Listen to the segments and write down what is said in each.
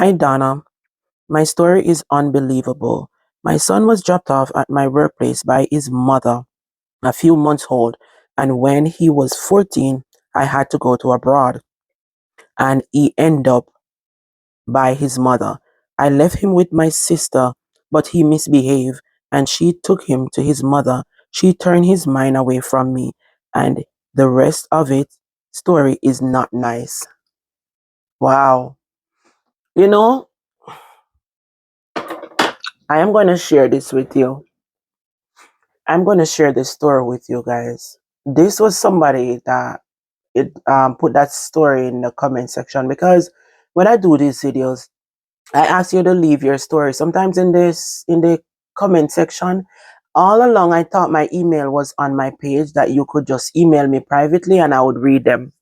Hi, Donna. My story is unbelievable. My son was dropped off at my workplace by his mother, a few months old, and when he was 14, I had to go to abroad, and he ended up by his mother. I left him with my sister, but he misbehaved, and she took him to his mother. She turned his mind away from me, and the rest of it story is not nice. Wow. You know, I am going to share this with you. I'm going to share this story with you guys. This was somebody that put that story in the comment section, because when I do these videos, I ask you to leave your story. Sometimes in the comment section, all along I thought my email was on my page, that you could just email me privately and I would read them.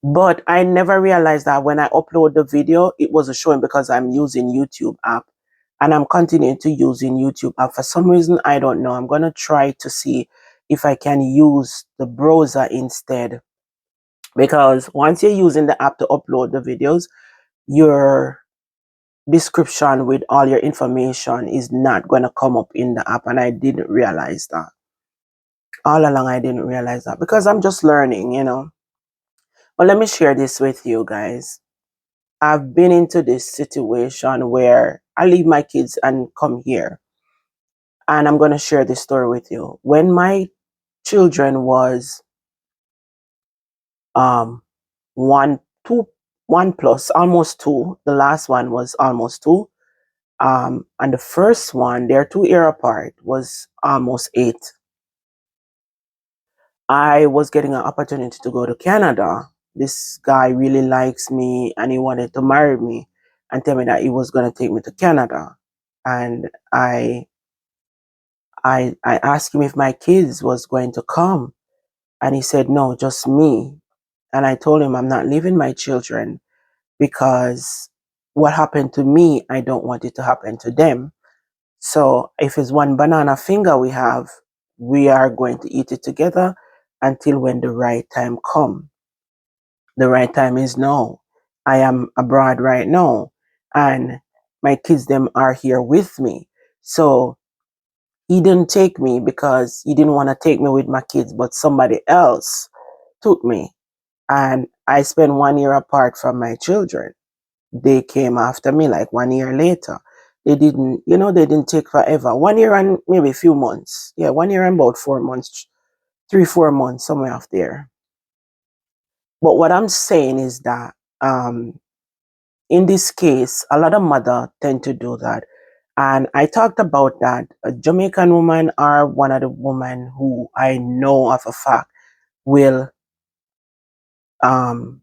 But I never realized that when I upload the video, it was showing, because I'm using YouTube app, and I'm continuing to using YouTube app. For some reason, I don't know. I'm going to try to see if I can use the browser instead. Because once you're using the app to upload the videos, your description with all your information is not going to come up in the app. And I didn't realize that. All along, I didn't realize that, because I'm just learning. But let me share this with you guys. I've been into this situation where I leave my kids and come here. And I'm going to share this story with you. When my children was um one, two, one plus, almost two. The last one was almost two. And the first one, they're 2 years apart, was almost 8. I was getting an opportunity to go to Canada. This guy really likes me, and he wanted to marry me and tell me that he was going to take me to Canada. And I asked him if my kids was going to come, and he said, no, just me. And I told him I'm not leaving my children, because what happened to me, I don't want it to happen to them. So if it's one banana finger we are going to eat it together until when the right time come. The right time is now. I am abroad right now, and my kids them are here with me. So he didn't take me because he didn't want to take me with my kids, but somebody else took me. And I spent 1 year apart from my children. They came after me like 1 year later. They didn't take forever. 1 year and maybe a few months. Yeah, 1 year and about 4 months, 3, 4 months, somewhere off there. But what I'm saying is that in this case, a lot of mother tend to do that. And I talked about that. A Jamaican woman are one of the women who I know of a fact will um,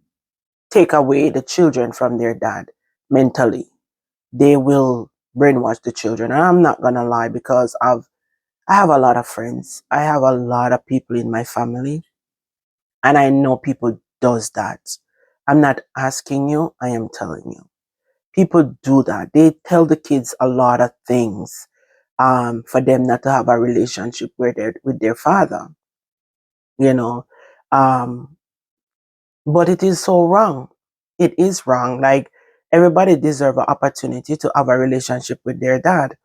take away the children from their dad mentally. They will brainwash the children. And I'm not gonna lie, because I have a lot of friends. I have a lot of people in my family, and I know people does that. I'm not asking you, I am telling you. People do that. They tell the kids a lot of things for them not to have a relationship with their father, you know. Um, but it is so wrong. It is wrong. Like, everybody deserve an opportunity to have a relationship with their dad.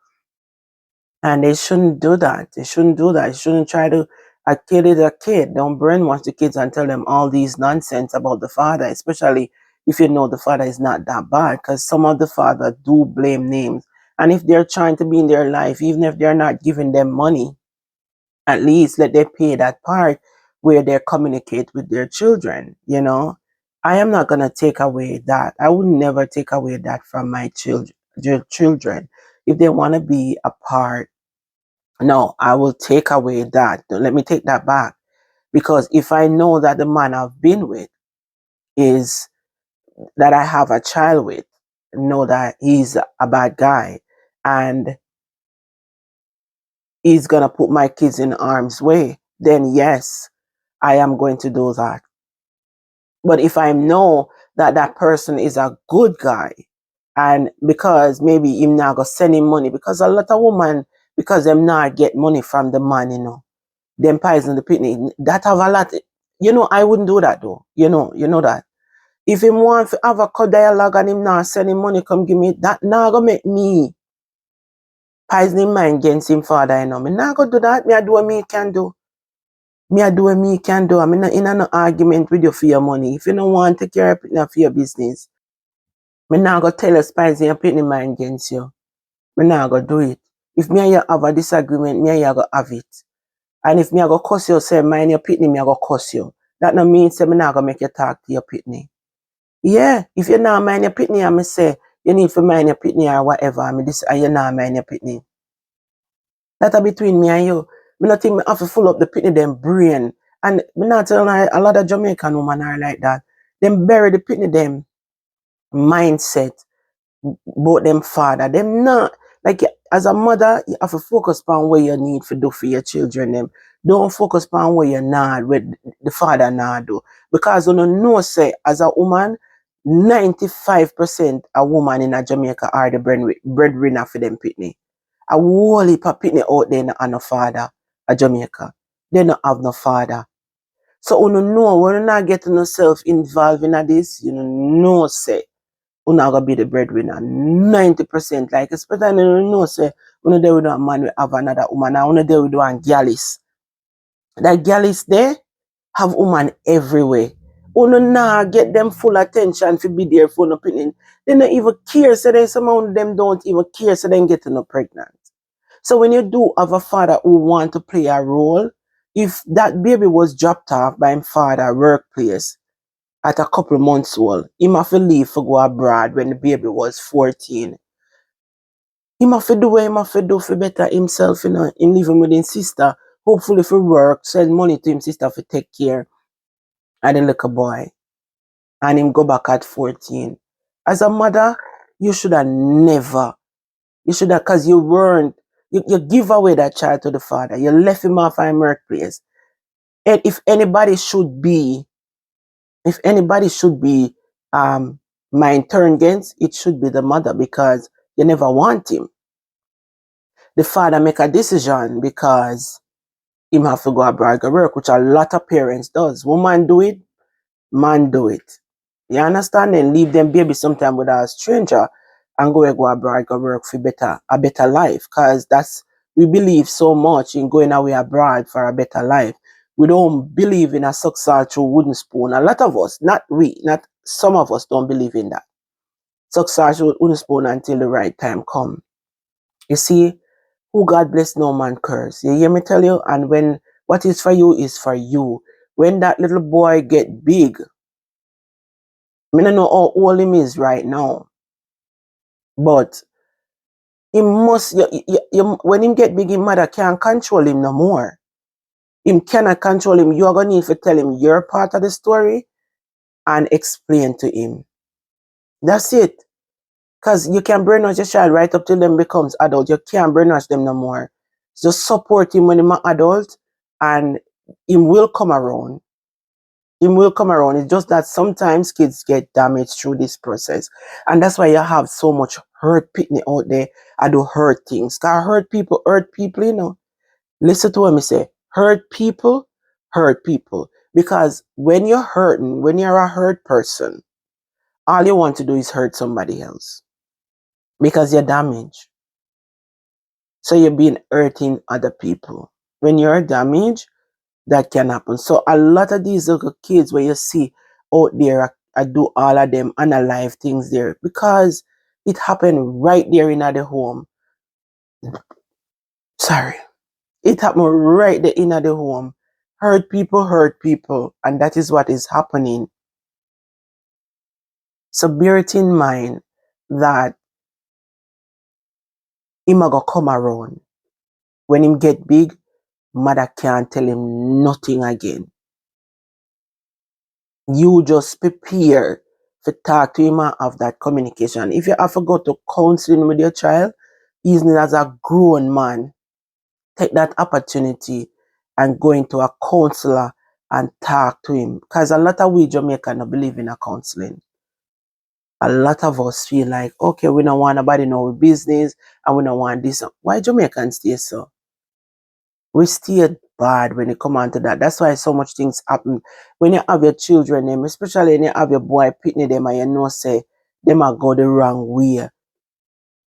And they shouldn't do that. They shouldn't do that. They shouldn't try to a kid is a kid. Don't brainwash the kids and tell them all these nonsense about the father, especially if you know the father is not that bad. Because some of the father do blame names. And if they're trying to be in their life, even if they're not giving them money, at least let them pay that part where they communicate with their children. I am not gonna take away that. I would never take away that from my children. If they want to be apart, no, I will take away that. Let me take that back. Because if I know that the man I've been with is that I have a child with, know that he's a bad guy, and he's gonna put my kids in harm's way, then yes, I am going to do that. But if I know that that person is a good guy, and because maybe him not go send him money, because a lot of women, because them not get money from the man, them pies in the picnic, that have a lot. I wouldn't do that though. You know that. If him want to have a dialogue and him not send him money, come give me that, now go make me poison him mind against him father, you know. Me not go do that. Me I do what me can do. Me I do what me can do. I'm not in no argument with you for your money. If you don't want to take care of it for your business, me not go tell you spice your pitney mind against you. Me not go do it. If me and you have a disagreement, me and you go have it. And if me I go cuss you, say mind your pitney, me I go cuss you. That no mean say me not go make you talk to your pitney. Yeah, if you not mind your pitney, I me say you need to mind your pitney or whatever. I mean this and you not mind your pitney. That's between me and you. Me not think me have to full up the pitney them brain. And me not tell a lot of Jamaican women are like that. Them bury the pitney them mindset. Both them father, them not like as a mother, you have to focus on what you need to do for your children. Them don't focus on what you're not, what the father not do. Because you know, say as a woman, 95% a woman in a Jamaica are the breadwinner for them pitney. A whole heap of pitney out there and no father, a Jamaica. They don't have no father. So you know when you not getting yourself involved in this, you know say una gonna be the breadwinner 90%. Like especially you know say when they with a man we have another woman and when they with one gyalis. That gyalis there have woman everywhere. Uno nah get them full attention to be there for no opinion. They don't even care, so then some of them don't even care, so then getting no pregnant. So when you do have a father who want to play a role, if that baby was dropped off by his father workplace at a couple months old, he have to leave to go abroad when the baby was 14. He have to do what he have to do for better himself, you know, him living with his sister, hopefully for work, send money to his sister for take care of the little boy. And him go back at 14. As a mother, you should have never, you should have, because you weren't, you give away that child to the father. You left him off in workplace. And if anybody should be mind turned against, it should be the mother because you never want him. The father make a decision because him have to go abroad to work, which a lot of parents does. Woman do it, man do it. You understand? Then leave them baby sometime with a stranger and go abroad go work for a better life. Cause we believe so much in going away abroad for a better life. We don't believe in a success through wooden spoon. A lot of us, not some of us don't believe in that. Success through wooden spoon until the right time come. You see, who God bless no man curse. You hear me tell you? And when what is for you is for you. When that little boy get big, I don't know how old him is right now, but he must. When him get big, his mother can't control him no more. Him cannot control him. You are gonna need to tell him your part of the story and explain to him. That's it. Cause you can brainwash your child right up till them becomes adult. You can't brainwash them no more. Just support him when he's an adult, and him will come around. Him will come around. It's just that sometimes kids get damaged through this process. And that's why you have so much hurt pitney out there. I do hurt things. Cause hurt people, you know. Listen to what I say. Hurt people. Because when you're hurting, when you're a hurt person, all you want to do is hurt somebody else. Because you're damaged. So you're being hurting other people. When you're damaged, that can happen. So a lot of these little kids where you see out there, I do all of them unalive things there because it happened right there in the home. Sorry. It happened right there in the home. Hurt people, and that is what is happening. So bear it in mind that him a go come around. When him get big, mother can't tell him nothing again. You just prepare to talk to him and have that communication. If you have to go to counseling with your child, even as a grown man, take that opportunity and go into a counselor and talk to him. Because a lot of we Jamaicans don't believe in a counseling. A lot of us feel like, okay, we don't want nobody know our business and we don't want this. Why Jamaicans stay so? We stay bad when it come on to that. That's why so much things happen. When you have your children, them, especially when you have your boy pitney them and you know say them a go the wrong way.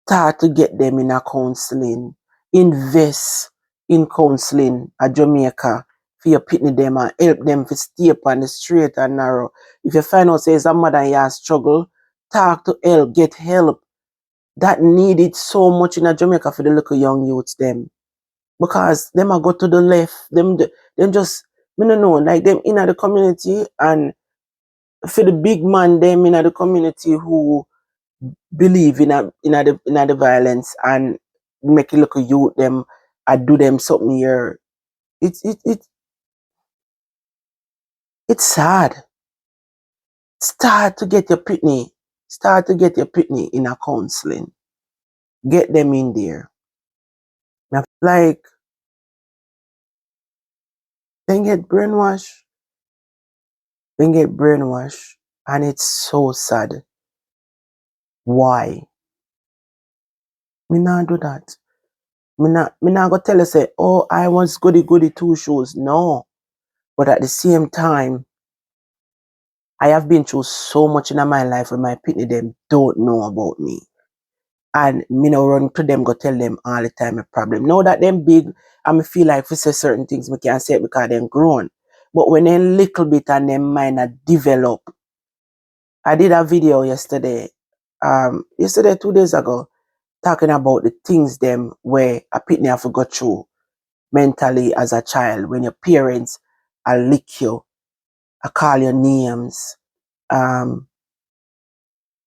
Start to get them in a counseling. Invest in counseling at Jamaica for your pitney them and help them to stay up on the straight and narrow. If you find out say it's a mother and you have struggle, talk to help, get help. That needed so much in a Jamaica for the little young youths them. Because them a go to the left, them just me no know, like them in the community and for the big man them in the community who believe in the violence and make it look a youth them I do them something here. It it's sad. Start to get your pitney. Start to get your pitney in a counseling. Get them in there. Like then get brainwashed. Then get brainwashed. And it's so sad. Why? Me not do that. Me not go tell you say, oh, I was goody goody two shoes. No. But at the same time, I have been through so much in my life where my pitney them don't know about me. And me no run to them, go tell them all the time a problem. Now that them big, I me feel like if we say certain things, me can't say it because them grown. But when they little bit and them mind a develop. I did a video yesterday, 2 days ago, talking about the things them where a pitney have to go through mentally as a child when your parents are lick you, I call your names, um,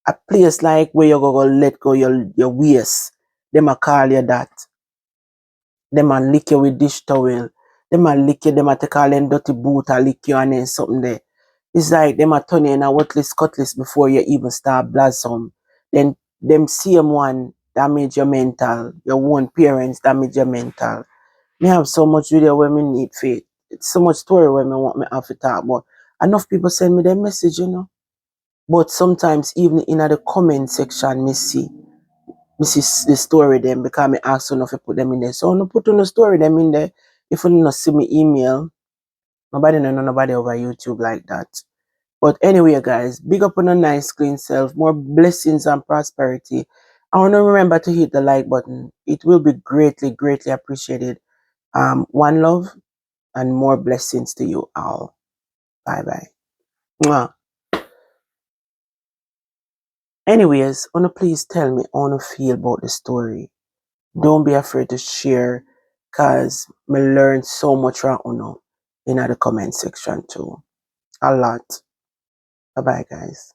a place like where you go let go your waist, them a call you that, them a lick you with dish towel, them a lick you, them a take all them dirty boot a lick you and then something there. It's like them a turn you in a worthless cutlass before you even start blossom. Then them same one damage your mental, your own parents damage your mental. Me have so much video where me need faith. It's so much story where me want me have to talk about. Enough people send me their message, you know. But sometimes even in the comment section, me see the story them because me ask enough to put them in there. So no put on the story them in there. If you not see me email, nobody know nobody over YouTube like that. But anyway, guys, big up on a nice clean self, more blessings and prosperity. I want to remember to hit the like button. It will be greatly, greatly appreciated. One love and more blessings to you all. Bye bye. Mwah. Anyways, wanna please tell me how you feel about the story. Don't be afraid to share, cause me learn so much from Uno in the comment section too. A lot. Bye bye, guys.